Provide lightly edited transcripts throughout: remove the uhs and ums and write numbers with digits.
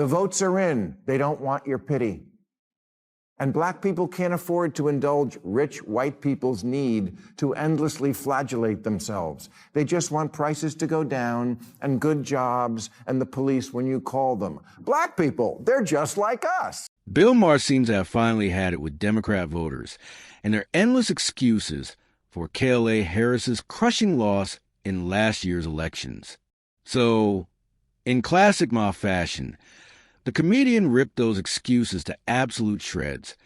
The votes are in. They don't want your pity. And black people can't afford to indulge rich white people's need to endlessly flagellate themselves. They just want prices to go down and good jobs and the police when you call them. Black people, they're just like us. Bill Maher seems to have finally had it with Democrat voters and their endless excuses for Kamala Harris's crushing loss in last year's elections. So, in classic Maher fashion, the comedian ripped those excuses to absolute shreds,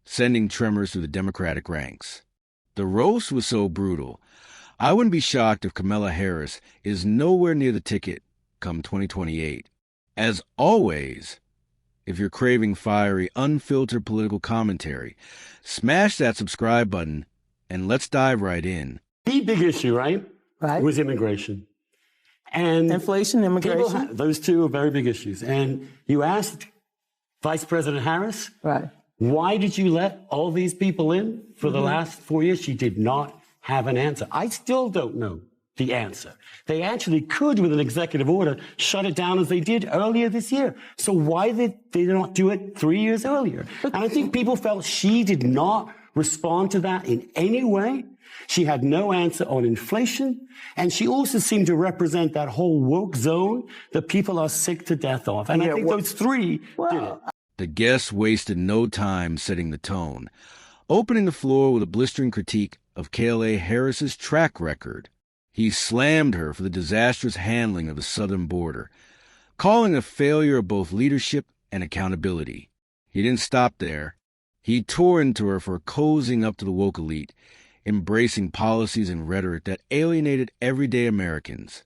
sending tremors through the Democratic ranks. The roast was so brutal, I wouldn't be shocked if Kamala Harris is nowhere near the ticket come 2028. As always, if you're craving fiery, unfiltered political commentary, smash that subscribe button and let's dive right in. The big issue, right, was immigration. And inflation, immigration. Those two are very big issues. And you asked Vice President Harris, why did you let all these people in for the last 4 years? She did not have an answer. I still don't know the answer. They actually could, with an executive order, shut it down as they did earlier this year. So why did they not do it 3 years earlier? And I think people felt she did not respond to that in any way. She had no answer on inflation, and she also seemed to represent that whole woke zone that people are sick to death of. And I think those three did it. The guest wasted no time setting the tone, opening the floor with a blistering critique of Kamala Harris's track record. He slammed her for the disastrous handling of the southern border, calling a failure of both leadership and accountability. He didn't stop there. He tore into her for cozying up to the woke elite, embracing policies and rhetoric that alienated everyday Americans.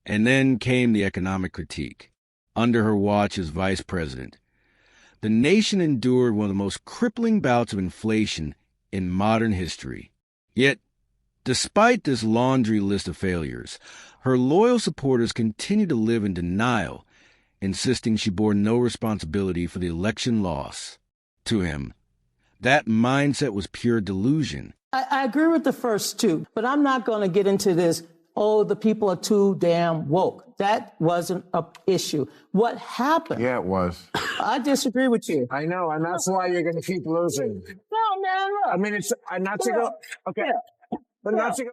And then came the economic critique. Under her watch as vice president, the nation endured one of the most crippling bouts of inflation in modern history. Yet, despite this laundry list of failures, her loyal supporters continued to live in denial, insisting she bore no responsibility for the election loss. To him, that mindset was pure delusion. I agree with the first two, but I'm not going to get into this, the people are too damn woke. That wasn't an issue. What happened? Yeah, it was. I disagree with you. I know, and that's why you're going to keep losing. No, man, look. I mean, it's not to go. Okay. Yeah. But not to go.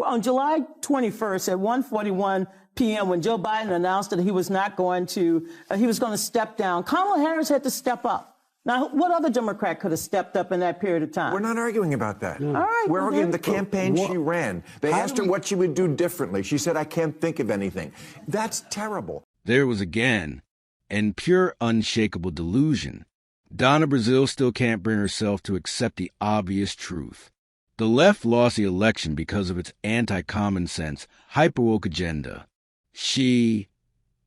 On July 21st at 1:41 p.m., when Joe Biden announced that he was not going to, he was going to step down, Kamala Harris had to step up. Now, what other Democrat could have stepped up in that period of time? We're not arguing about that. All right. We're arguing the campaign she ran. They asked her what she would do differently. She said, I can't think of anything. That's terrible. There was again, and pure unshakable delusion. Donna Brazile still can't bring herself to accept the obvious truth. The left lost the election because of its anti-common sense, hyper-woke agenda. She,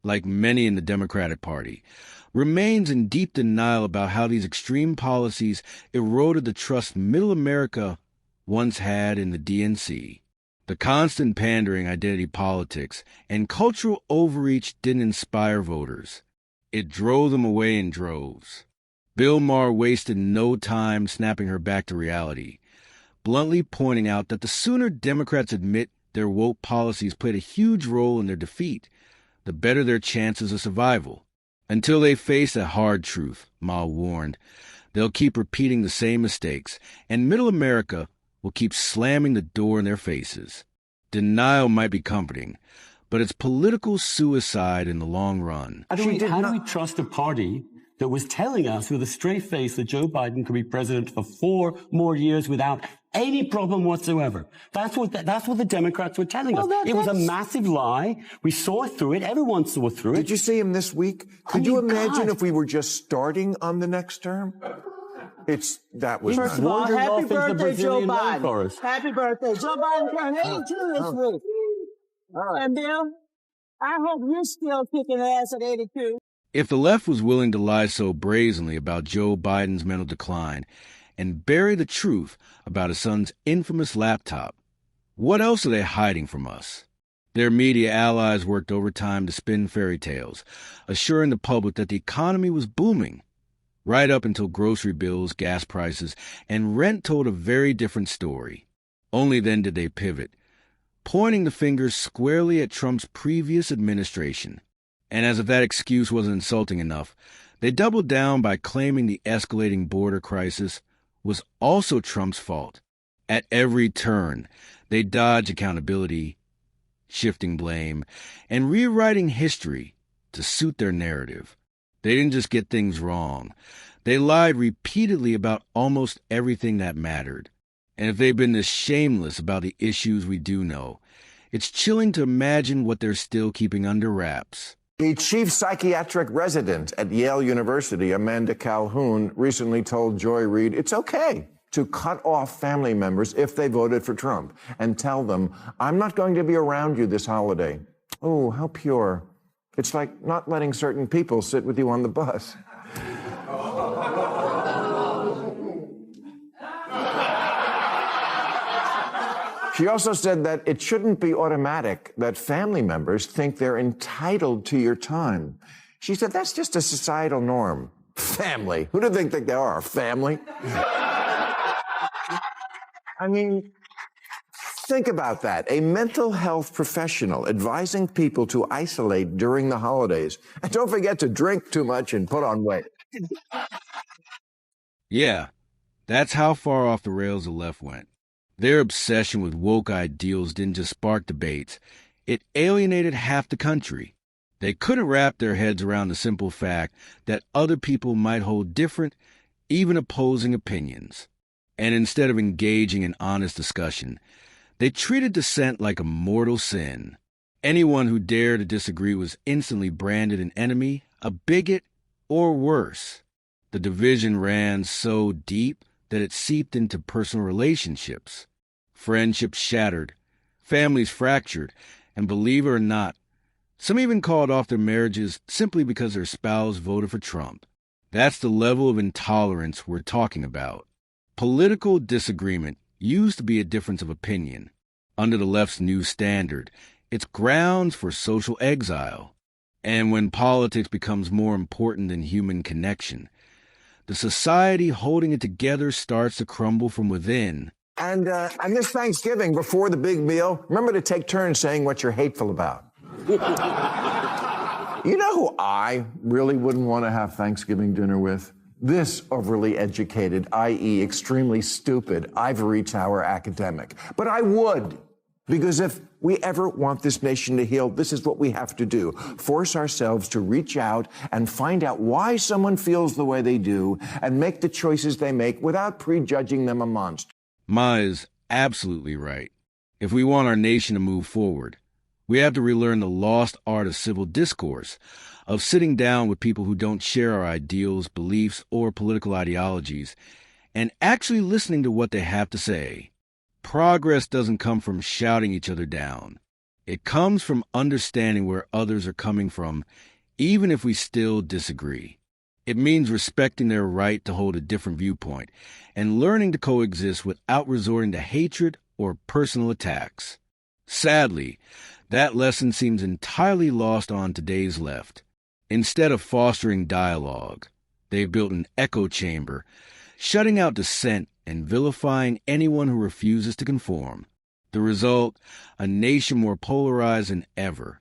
like many in the Democratic Party, remains in deep denial about how these extreme policies eroded the trust middle America once had in the DNC. The constant pandering identity politics and cultural overreach didn't inspire voters. It drove them away in droves. Bill Maher wasted no time snapping her back to reality, bluntly pointing out that the sooner Democrats admit their woke policies played a huge role in their defeat, the better their chances of survival. Until they face a hard truth, Maher warned, they'll keep repeating the same mistakes, and middle America will keep slamming the door in their faces. Denial might be comforting, but it's political suicide in the long run. How do we trust a party that was telling us with a straight face that Joe Biden could be president for 4 more years without any problem whatsoever? That's what the Democrats were telling us. It was a massive lie. We saw through it. Everyone saw through it. Did you see him this week? Could you imagine if we were just starting on the next term? That was First of all, happy birthday, Joe Biden. Happy birthday. Joe Biden turned 82 this week. And Bill, I hope you're still kicking ass at 82. If the left was willing to lie so brazenly about Joe Biden's mental decline and bury the truth about his son's infamous laptop, what else are they hiding from us? Their media allies worked overtime to spin fairy tales, assuring the public that the economy was booming, right up until grocery bills, gas prices, and rent told a very different story. Only then did they pivot, pointing the fingers squarely at Trump's previous administration. And as if that excuse wasn't insulting enough, they doubled down by claiming the escalating border crisis was also Trump's fault. At every turn, they dodge accountability, shifting blame, and rewriting history to suit their narrative. They didn't just get things wrong. They lied repeatedly about almost everything that mattered. And if they've been this shameless about the issues we do know, it's chilling to imagine what they're still keeping under wraps. The chief psychiatric resident at Yale University, Amanda Calhoun, recently told Joy Reid it's okay to cut off family members if they voted for Trump and tell them, I'm not going to be around you this holiday. Oh, how pure. It's like not letting certain people sit with you on the bus. She also said that it shouldn't be automatic that family members think they're entitled to your time. She said that's just a societal norm. Family. Who do they think they are? Family? I mean, think about that. A mental health professional advising people to isolate during the holidays. And don't forget to drink too much and put on weight. Yeah, that's how far off the rails the left went. Their obsession with woke ideals didn't just spark debates. It alienated half the country. They couldn't wrap their heads around the simple fact that other people might hold different, even opposing opinions. And instead of engaging in honest discussion, they treated dissent like a mortal sin. Anyone who dared to disagree was instantly branded an enemy, a bigot, or worse. The division ran so deep that it seeped into personal relationships. Friendships shattered, families fractured, and believe it or not, some even called off their marriages simply because their spouse voted for Trump. That's the level of intolerance we're talking about. Political disagreement used to be a difference of opinion. Under the left's new standard, it's grounds for social exile. And when politics becomes more important than human connection, the society holding it together starts to crumble from within. And this Thanksgiving, before the big meal, remember to take turns saying what you're hateful about. You know who I really wouldn't want to have Thanksgiving dinner with? This overly educated, i.e. extremely stupid, ivory tower academic. But I would, because if we ever want this nation to heal, this is what we have to do. Force ourselves to reach out and find out why someone feels the way they do and make the choices they make without prejudging them a monster. Ma is absolutely right. If we want our nation to move forward, we have to relearn the lost art of civil discourse, of sitting down with people who don't share our ideals, beliefs, or political ideologies, and actually listening to what they have to say. Progress doesn't come from shouting each other down. It comes from understanding where others are coming from, even if we still disagree. It means respecting their right to hold a different viewpoint and learning to coexist without resorting to hatred or personal attacks. Sadly, that lesson seems entirely lost on today's left. Instead of fostering dialogue, they've built an echo chamber, shutting out dissent and vilifying anyone who refuses to conform. The result, a nation more polarized than ever,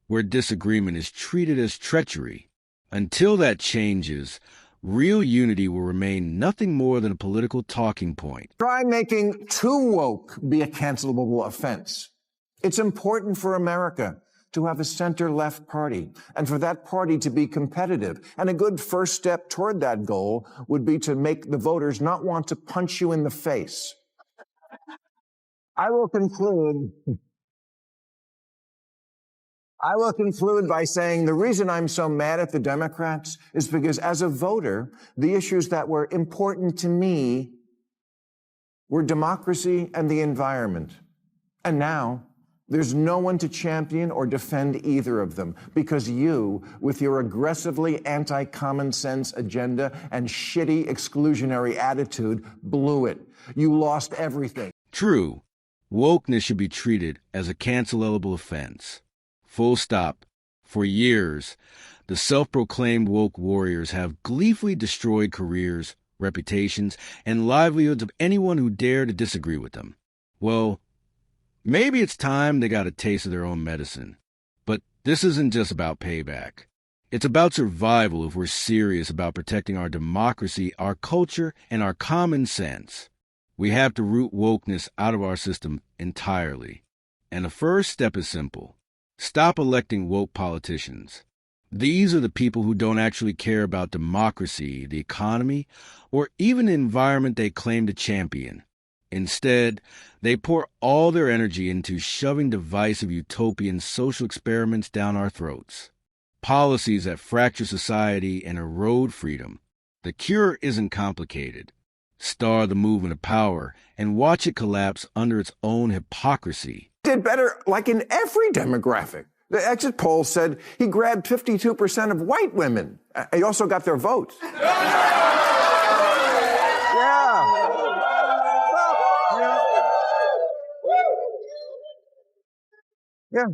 where disagreement is treated as treachery. Until that changes, real unity will remain nothing more than a political talking point. Try making too woke be a cancelable offense. It's important for America to have a center-left party and for that party to be competitive. And a good first step toward that goal would be to make the voters not want to punch you in the face. I will conclude by saying the reason I'm so mad at the Democrats is because as a voter, the issues that were important to me were democracy and the environment. And now, there's no one to champion or defend either of them because you, with your aggressively anti-common sense agenda and shitty exclusionary attitude, blew it. You lost everything. True. Wokeness should be treated as a cancelable offense. Full stop. For years, the self-proclaimed woke warriors have gleefully destroyed careers, reputations, and livelihoods of anyone who dared to disagree with them. Well, maybe it's time they got a taste of their own medicine. But This isn't just about payback. It's about survival if we're serious about protecting our democracy, our culture, and our common sense. We have to root wokeness out of our system entirely. And the first step is simple. Stop electing woke politicians. These are the people who don't actually care about democracy, the economy, or even the environment they claim to champion. Instead, they pour all their energy into shoving divisive utopian social experiments down our throats. Policies that fracture society and erode freedom. The cure isn't complicated. Star the movement of power and watch it collapse under its own hypocrisy. Did better like in every demographic. The exit poll said he grabbed 52% of white women. He also got their votes. Yeah.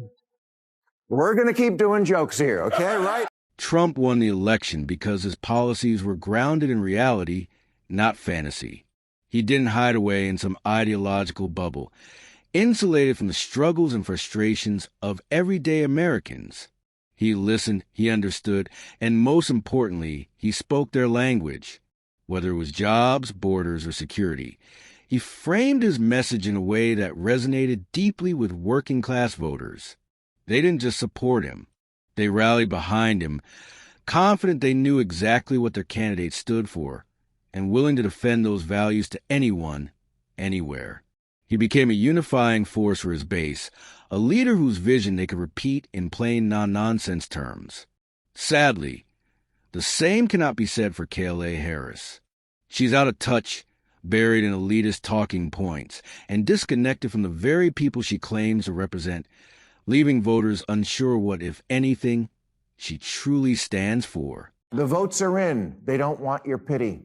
We're going to keep doing jokes here, okay, right? Trump won the election because his policies were grounded in reality, not fantasy. He didn't hide away in some ideological bubble, insulated from the struggles and frustrations of everyday Americans. He listened, he understood, and most importantly, he spoke their language. Whether it was jobs, borders, or security, he framed his message in a way that resonated deeply with working-class voters. They didn't just support him. They rallied behind him, confident they knew exactly what their candidate stood for, and willing to defend those values to anyone, anywhere. He became a unifying force for his base, a leader whose vision they could repeat in plain non-nonsense terms. Sadly, the same cannot be said for Kamala Harris. She's out of touch, buried in elitist talking points, and disconnected from the very people she claims to represent, leaving voters unsure what, if anything, she truly stands for. The votes are in. They don't want your pity.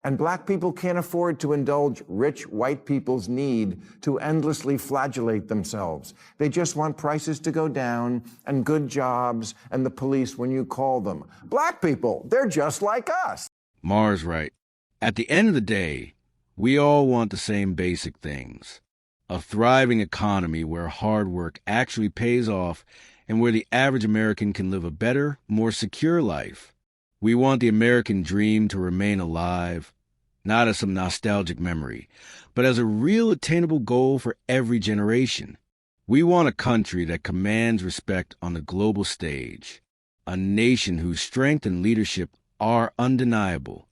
And black people can't afford to indulge rich white people's need to endlessly flagellate themselves. They just want prices to go down and good jobs and the police when you call them. Black people, they're just like us. Maher's right. At the end of the day, we all want the same basic things. A thriving economy where hard work actually pays off and where the average American can live a better, more secure life. We want the American dream to remain alive, not as some nostalgic memory, but as a real attainable goal for every generation. We want a country that commands respect on the global stage, a nation whose strength and leadership are undeniable.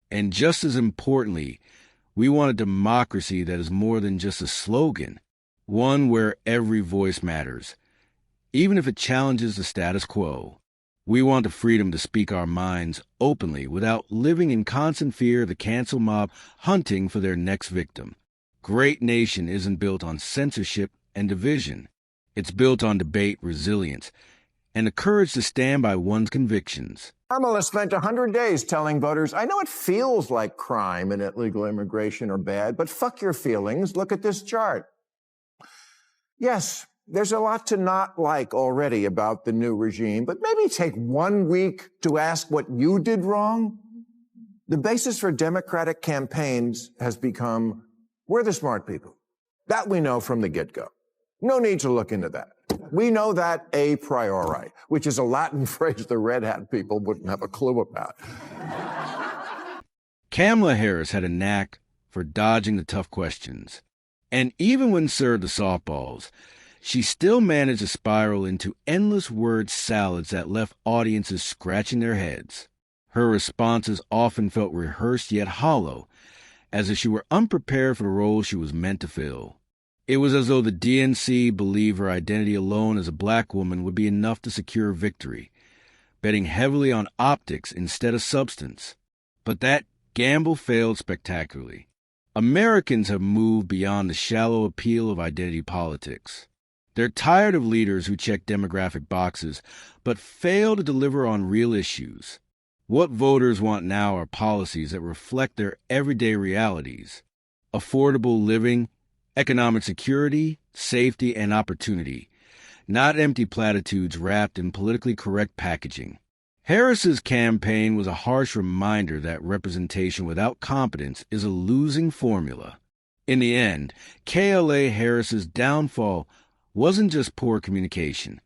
And just as importantly, we want a democracy that is more than just a slogan, one where every voice matters, even if it challenges the status quo. We want the freedom to speak our minds openly without living in constant fear of the cancel mob hunting for their next victim. Great nation isn't built on censorship and division. It's built on debate, resilience, and the courage to stand by one's convictions. Kamala spent 100 days telling voters, I know it feels like crime and illegal immigration are bad, but fuck your feelings. Look at this chart. Yes, there's a lot to not like already about the new regime, but maybe take 1 week to ask what you did wrong. The basis for Democratic campaigns has become, we're the smart people. That we know from the get-go. No need to look into that. We know that a priori, which is a Latin phrase the Red Hat people wouldn't have a clue about. Kamala Harris had a knack for dodging the tough questions. And even when served the softballs, she still managed to spiral into endless word salads that left audiences scratching their heads. Her responses often felt rehearsed yet hollow, as if she were unprepared for the role she was meant to fill. It was as though the DNC believed her identity alone as a black woman would be enough to secure victory, betting heavily on optics instead of substance. But that gamble failed spectacularly. Americans have moved beyond the shallow appeal of identity politics. They're tired of leaders who check demographic boxes, but fail to deliver on real issues. What voters want now are policies that reflect their everyday realities: affordable living, economic security, safety, and opportunity, not empty platitudes wrapped in politically correct packaging. Harris's campaign was a harsh reminder that representation without competence is a losing formula. In the end, Kamala Harris's downfall wasn't just poor communication.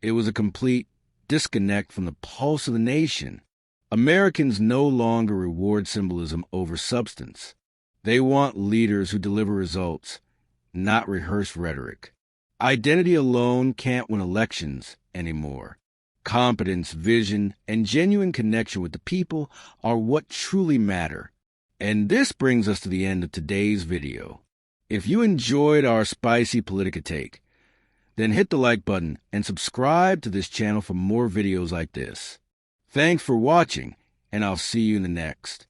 It was a complete disconnect from the pulse of the nation. Americans no longer reward symbolism over substance. They want leaders who deliver results, not rehearsed rhetoric. Identity alone can't win elections anymore. Competence, vision, and genuine connection with the people are what truly matter. And this brings us to the end of today's video. If you enjoyed our spicy Politica take, then hit the like button and subscribe to this channel for more videos like this. Thanks for watching, and I'll see you in the next.